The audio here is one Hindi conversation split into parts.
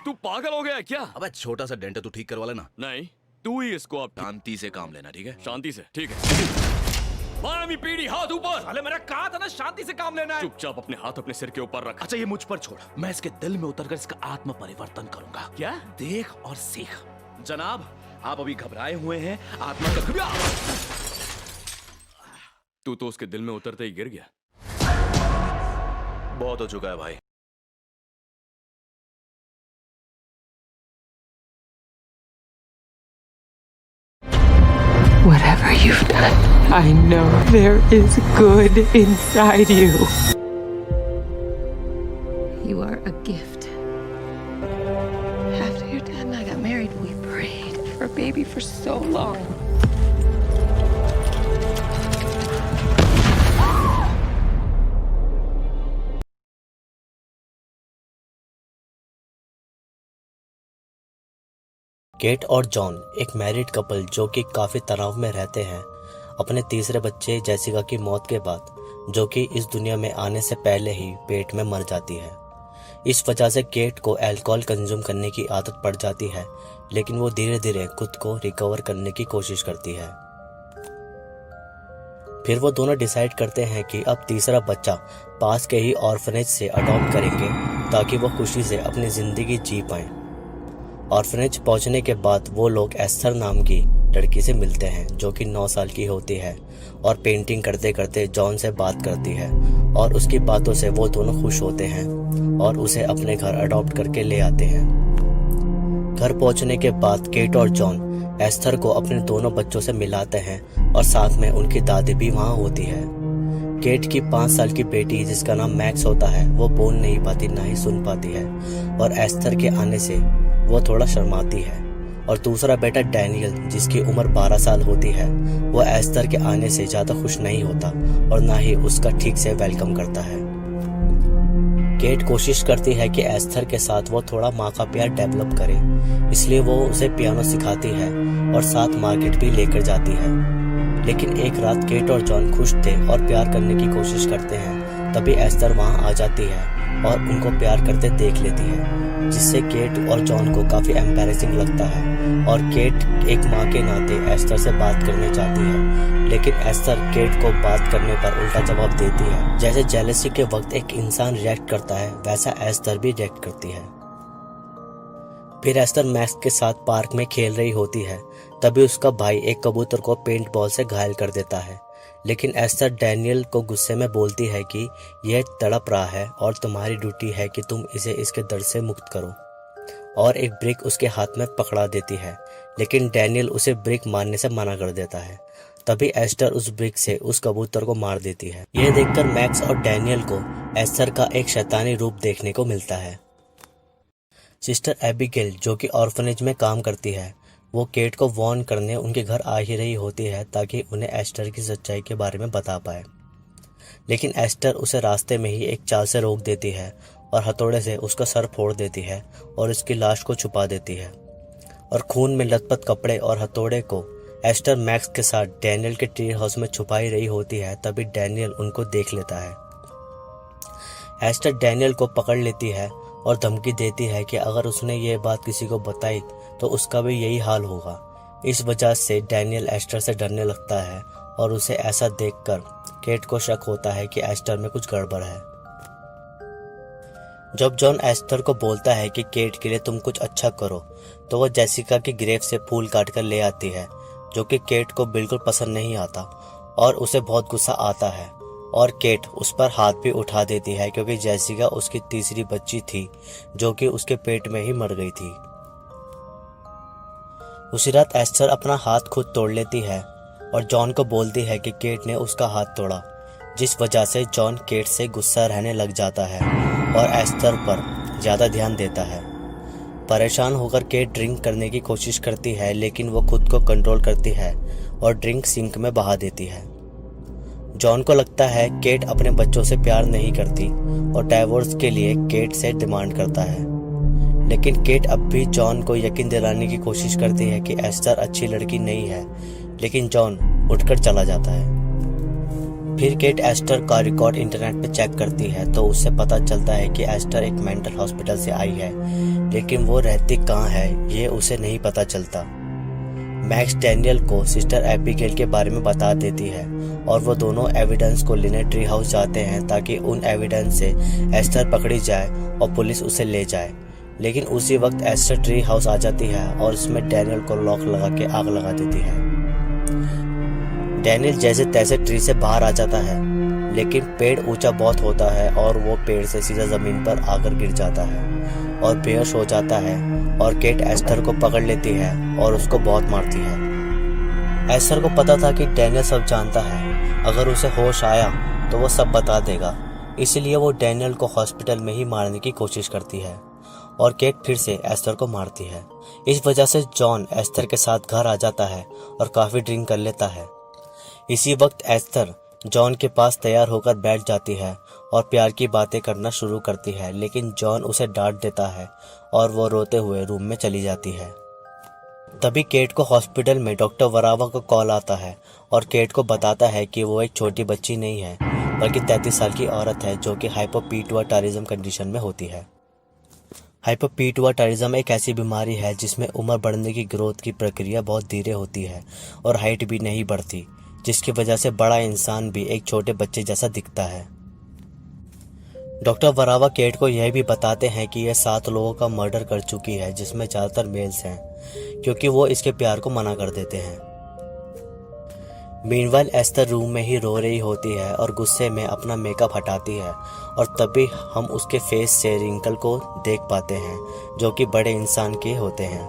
तू पागल हो गया है क्या? अबे छोटा सा डेंट है, तू ठीक करवा लेना। नहीं, तू ही इसको अब शांति से काम लेना, ठीक है? शांति से, ठीक है। मानवी पीढ़ी, हाथ ऊपर। साले मैंने कहा था ना शांति से काम लेना है। चुपचाप अपने हाथ अपने सिर के ऊपर रख। अच्छा ये मुझ पर छोड़, मैं इसके दिल में उतरकर इसका आत्म परिवर्तन करूंगा। क्या? देख और सीख। जनाब, आप अभी घबराए हुए हैं, आत्मा का तू तो उसके दिल में उतरते ही गिर गया। बहुत हो चुका है भाई। Whatever you've done, I know there is good inside you. You are a gift. After your dad and I got married, we prayed for a baby for so long. Kate और जॉन एक मैरिड कपल जो कि काफ़ी तनाव में रहते हैं अपने तीसरे बच्चे जेसिका की मौत के बाद, जो कि इस दुनिया में आने से पहले ही पेट में मर जाती है। इस वजह से केट को अल्कोहल कंज्यूम करने की आदत पड़ जाती है, लेकिन वो धीरे धीरे खुद को रिकवर करने की कोशिश करती है। फिर वो दोनों डिसाइड करते हैं कि अब तीसरा बच्चा पास के ही ऑर्फनेज से अडॉप्ट करेंगे ताकि वो खुशी से अपनी ज़िंदगी जी पाएं। ऑर्फनेज पहुंचने के बाद वो लोग एस्थर नाम की लड़की से मिलते हैं जो कि 9 साल की होती है और पेंटिंग करते करते जॉन से बात करती है और उसकी बातों से वो दोनों खुश होते हैं और उसे अपने घर अडॉप्ट करके ले आते हैं। घर पहुंचने के बाद केट और जॉन एस्थर को अपने दोनों बच्चों से मिलाते हैं और साथ में उनकी दादी भी वहाँ होती है। केट की 5 साल की बेटी जिसका नाम मैक्स होता है वो बोल नहीं पाती ना ही सुन पाती है और एस्थर के आने से वो थोड़ा शर्माती है। और दूसरा बेटा डैनियल जिसकी उम्र 12 साल होती है वो एस्थर के आने से ज़्यादा खुश नहीं होता और ना ही उसका ठीक से वेलकम करता है। केट कोशिश करती है कि एस्थर के साथ वो थोड़ा माँ का प्यार डेवलप करे, इसलिए वो उसे पियानो सिखाती है और साथ मार्केट भी लेकर जाती है। लेकिन एक रात केट और जॉन खुश थे और प्यार करने की कोशिश करते हैं, तभी एस्थर वहाँ आ जाती है और उनको प्यार करते देख लेती है, जिससे केट और जॉन को काफ़ी एम्बैरेसिंग लगता है और केट एक माँ के नाते एस्थर से बात करने चाहती है, लेकिन एस्थर केट को बात करने पर उल्टा जवाब देती है। जैसे जेलसी के वक्त एक इंसान रिएक्ट करता है वैसा एस्थर भी रिएक्ट करती है। फिर एस्थर मैक्स के साथ पार्क में खेल रही होती है, तभी उसका भाई एक कबूतर को पेंट बॉल से घायल कर देता है। लेकिन एस्थर डैनियल को गुस्से में बोलती है कि यह तड़प रहा है और तुम्हारी ड्यूटी है कि तुम इसे इसके दर्द से मुक्त करो, और एक ब्रिक उसके हाथ में पकड़ा देती है, लेकिन डैनियल उसे ब्रिक मारने से मना कर देता है। तभी एस्थर उस ब्रिक से उस कबूतर को मार देती है। यह देखकर मैक्स और डैनियल को एस्थर का एक शैतानी रूप देखने को मिलता है। सिस्टर एबिगेल जो कि ऑर्फनेज में काम करती है, वो केट को वार्न करने उनके घर आ ही रही होती है ताकि उन्हें एस्टर की सच्चाई के बारे में बता पाए। लेकिन एस्टर उसे रास्ते में ही एक चाल से रोक देती है और हथौड़े से उसका सर फोड़ देती है और उसकी लाश को छुपा देती है। और खून में लथपथ कपड़े और हथौड़े को एस्टर मैक्स के साथ डैनियल के ट्री हाउस में छुपाई रही होती है, तभी डैनियल उनको देख लेता है। एस्टर डैनियल को पकड़ लेती है और धमकी देती है कि अगर उसने ये बात किसी को बताई तो उसका भी यही हाल होगा। इस वजह से डैनियल एस्टर से डरने लगता है और उसे ऐसा देखकर केट को शक होता है कि एस्टर में कुछ गड़बड़ है। जब जॉन एस्टर को बोलता है कि केट के लिए तुम कुछ अच्छा करो, तो वह जेसिका की ग्रेव से फूल काट कर ले आती है, जो कि केट को बिल्कुल पसंद नहीं आता और उसे बहुत गुस्सा आता है और केट उस पर हाथ भी उठा देती है क्योंकि जेसिका उसकी तीसरी बच्ची थी जो कि उसके पेट में ही मर गई थी। उसी रात एस्टर अपना हाथ खुद तोड़ लेती है और जॉन को बोलती है कि केट ने उसका हाथ तोड़ा, जिस वजह से जॉन केट से गुस्सा रहने लग जाता है और एस्थर पर ज़्यादा ध्यान देता है। परेशान होकर केट ड्रिंक करने की कोशिश करती है, लेकिन वो खुद को कंट्रोल करती है और ड्रिंक सिंक में बहा देती है। जॉन को लगता है केट अपने बच्चों से प्यार नहीं करती और डाइवोर्स के लिए केट से डिमांड करता है, लेकिन केट अब भी जॉन को यकीन दिलाने की कोशिश करती है कि एस्थर अच्छी लड़की नहीं है, लेकिन जॉन उठकर चला जाता है। फिर केट एस्थर का रिकॉर्ड इंटरनेट पे चेक करती है तो उससे पता चलता है कि एस्थर एक मेंटल हॉस्पिटल से आई है, लेकिन वो रहती कहाँ है ये उसे नहीं पता चलता। मैक्स डैनियल को सिस्टर एबिगेल के बारे में बता देती है और वो दोनों एविडेंस को लेने ट्री हाउस जाते हैं ताकि उन एविडेंस से एस्थर पकड़ी जाए और पुलिस उसे ले जाए। लेकिन उसी वक्त एस्थर ट्री हाउस आ जाती है और उसमें डैनियल को लॉक लगा के आग लगा देती है। डैनियल जैसे तैसे ट्री से बाहर आ जाता है, लेकिन पेड़ ऊंचा बहुत होता है और वो पेड़ से सीधा जमीन पर आकर गिर जाता है और बेहोश हो जाता है और केट एस्थर को पकड़ लेती है और उसको बहुत मारती है। एस्थर को पता था कि डैनियल सब जानता है, अगर उसे होश आया तो वो सब बता देगा, इसलिए वो डैनियल को हॉस्पिटल में ही मारने की कोशिश करती है और केट फिर से एस्थर को मारती है। इस वजह से जॉन एस्थर के साथ घर आ जाता है और काफ़ी ड्रिंक कर लेता है। इसी वक्त एस्थर जॉन के पास तैयार होकर बैठ जाती है और प्यार की बातें करना शुरू करती है, लेकिन जॉन उसे डांट देता है और वो रोते हुए रूम में चली जाती है। तभी केट को हॉस्पिटल में डॉक्टर वरावा का कॉल आता है और केट को बताता है कि वो एक छोटी बच्ची नहीं है बल्कि 33 साल की औरत है जो कि हाइपोपीटुआटारिज्म कंडीशन में होती है। हाइपोपीटुआटारिज्म एक ऐसी बीमारी है जिसमें उम्र बढ़ने की ग्रोथ की प्रक्रिया बहुत धीरे होती है और हाइट भी नहीं बढ़ती, जिसकी वजह से बड़ा इंसान भी एक छोटे बच्चे जैसा दिखता है। डॉक्टर वरावा केट को यह भी बताते हैं कि यह 7 लोगों का मर्डर कर चुकी है, जिसमें ज़्यादातर मेल्स हैं, क्योंकि वो इसके प्यार को मना कर देते हैं। मीनवाइल एस्थर रूम में ही रो रही होती है और गुस्से में अपना मेकअप हटाती है और तभी हम उसके फेस से रिंकल को देख पाते हैं जो कि बड़े इंसान के होते हैं।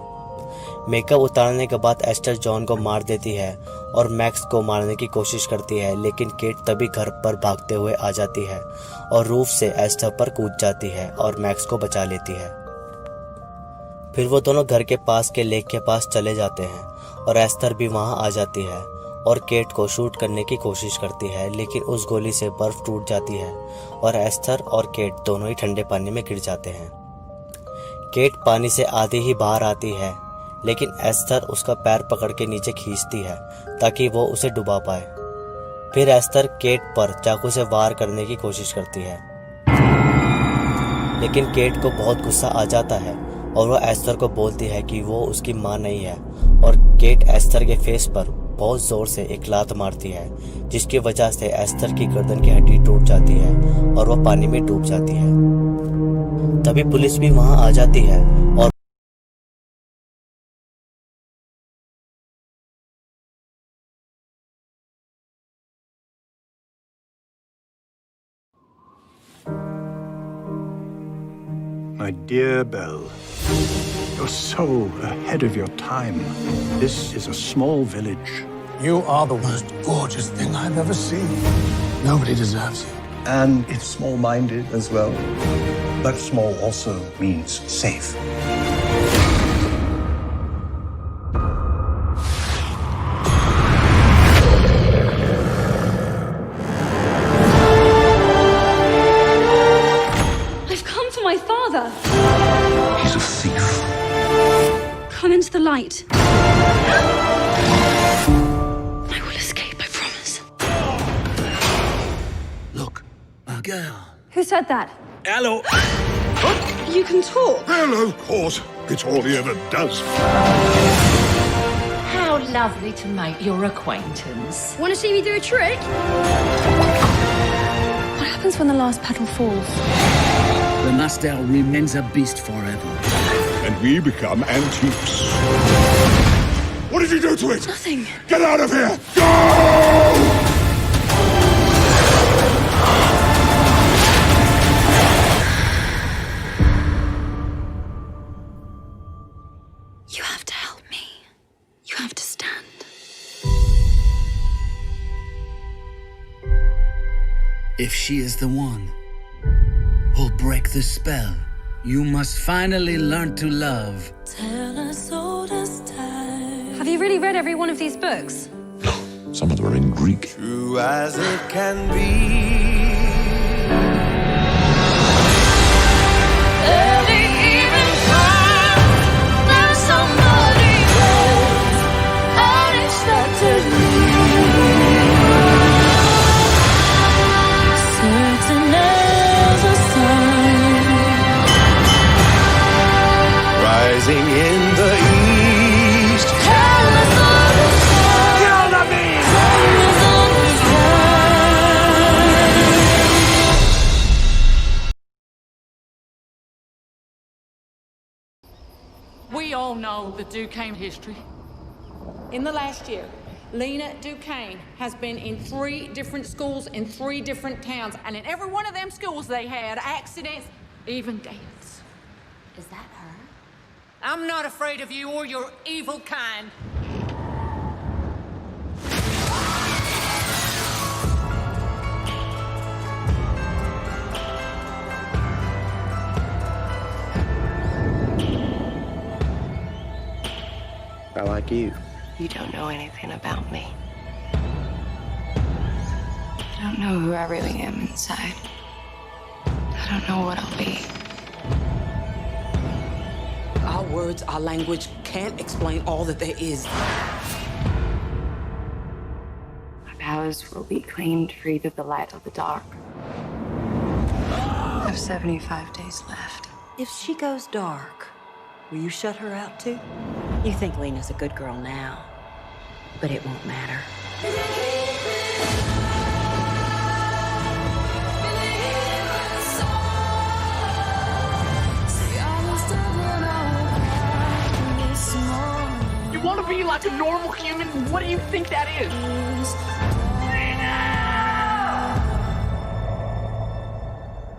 मेकअप उतारने के बाद एस्थर जॉन को मार देती है और मैक्स को मारने की कोशिश करती है, लेकिन केट तभी घर पर भागते हुए आ जाती है और रूफ से एस्थर पर कूद जाती है और मैक्स को बचा लेती है। फिर वो दोनों घर के पास के लेक के पास चले जाते हैं और एस्थर भी वहां आ जाती है और केट को शूट करने की कोशिश करती है, लेकिन उस गोली से बर्फ टूट जाती है और एस्थर और केट दोनों ही ठंडे पानी में गिर जाते हैं। केट पानी से आधी ही बाहर आती है, लेकिन एस्थर उसका पैर पकड़ के नीचे खींचती है ताकि वो उसे डुबा पाए। फिर एस्थर केट पर चाकू से वार करने की कोशिश करती है, लेकिन केट को बहुत गुस्सा आ जाता है और वो एस्थर को बोलती है कि वो उसकी माँ नहीं है और केट एस्थर के फेस पर बहुत जोर से एक लात मारती है, जिसकी वजह से एस्थर की गर्दन की हड्डी टूट जाती है और वो पानी में डूब जाती है। तभी पुलिस भी वहां आ जाती है और My dear Belle, you're so ahead of your time. This is a small village. You are the most gorgeous thing I've ever seen. Nobody deserves you. And it's small-minded as well. But small also means safe. My father! He's a thief. Come into the light. I will escape, I promise. Look, a girl. Who said that? Hello. You can talk. Well, of course. It's all he ever does. How lovely to make your acquaintance. Want to see me do a trick? What happens when the last petal falls? The Nastel remains a beast forever. And we become antiques. What did you do to it? Nothing. Get out of here! Go! You have to help me. You have to stand. If she is the one who'll break the spell, you must finally learn to love. Have you really read every one of these books? Some of them are in Greek. True as it can be. Rising in the east. We all know the Duquesne history. In the last year, Lena Duquesne has been in 3 different schools in 3 different towns, and in every one of them schools they had accidents, even deaths. Is that her? I'm not afraid of you or your evil kind. I like you. You don't know anything about me. I don't know who I really am inside. I don't know what I'll be. Our words, our language can't explain all that there is. My powers will be claimed free to the light of the dark. I have 75 days left. If she goes dark, will you shut her out too? You think Lena's a good girl now, but it won't matter. You want to be like a normal human? What do you think that is?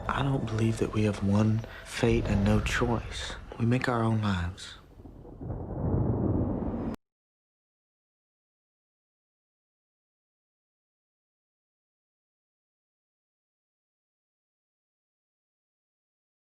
I don't believe that we have one fate and no choice. We make our own lives.